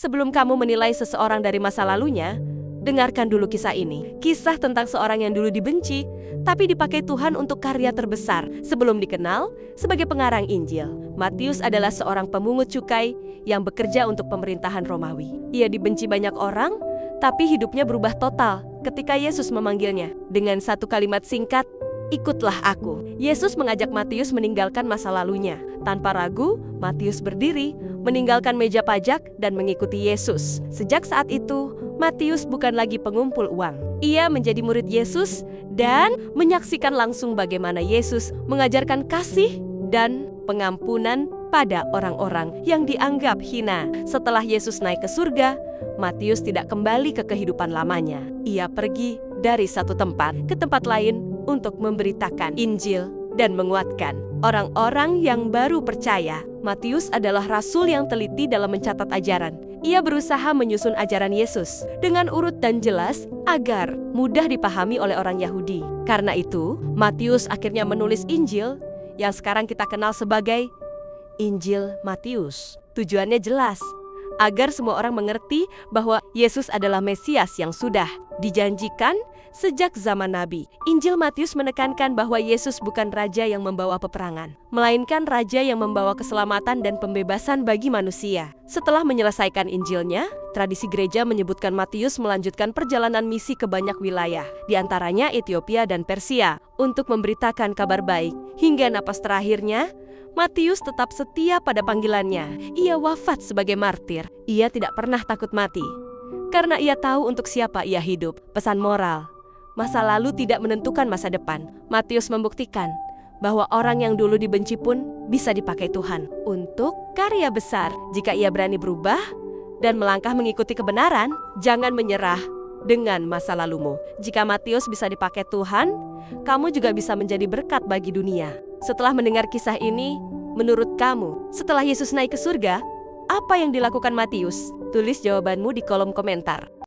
Sebelum kamu menilai seseorang dari masa lalunya, dengarkan dulu kisah ini. Kisah tentang seorang yang dulu dibenci, tapi dipakai Tuhan untuk karya terbesar. Sebelum dikenal sebagai pengarang Injil, Matius adalah seorang pemungut cukai yang bekerja untuk pemerintahan Romawi. Ia dibenci banyak orang, tapi hidupnya berubah total ketika Yesus memanggilnya. Dengan satu kalimat singkat, "Ikutlah aku." Yesus mengajak Matius meninggalkan masa lalunya. Tanpa ragu, Matius berdiri, meninggalkan meja pajak dan mengikuti Yesus. Sejak saat itu, Matius bukan lagi pengumpul uang. Ia menjadi murid Yesus dan menyaksikan langsung bagaimana Yesus mengajarkan kasih dan pengampunan pada orang-orang yang dianggap hina. Setelah Yesus naik ke surga, Matius tidak kembali ke kehidupan lamanya. Ia pergi dari satu tempat ke tempat lain untuk memberitakan Injil dan menguatkan orang-orang yang baru percaya. Matius adalah rasul yang teliti dalam mencatat ajaran. Ia berusaha menyusun ajaran Yesus dengan urut dan jelas agar mudah dipahami oleh orang Yahudi. Karena itu, Matius akhirnya menulis Injil yang sekarang kita kenal sebagai Injil Matius. Tujuannya jelas, agar semua orang mengerti bahwa Yesus adalah Mesias yang sudah dijanjikan sejak zaman Nabi. Injil Matius menekankan bahwa Yesus bukan raja yang membawa peperangan, melainkan raja yang membawa keselamatan dan pembebasan bagi manusia. Setelah menyelesaikan Injilnya, tradisi gereja menyebutkan Matius melanjutkan perjalanan misi ke banyak wilayah, di antaranya Ethiopia dan Persia, untuk memberitakan kabar baik. Hingga napas terakhirnya, Matius tetap setia pada panggilannya. Ia wafat sebagai martir. Ia tidak pernah takut mati, karena ia tahu untuk siapa ia hidup. Pesan moral, masa lalu tidak menentukan masa depan. Matius membuktikan bahwa orang yang dulu dibenci pun bisa dipakai Tuhan untuk karya besar. Jika ia berani berubah dan melangkah mengikuti kebenaran, jangan menyerah dengan masa lalumu. Jika Matius bisa dipakai Tuhan, kamu juga bisa menjadi berkat bagi dunia. Setelah mendengar kisah ini, menurut kamu, setelah Yesus naik ke surga, apa yang dilakukan Matius? Tulis jawabanmu di kolom komentar.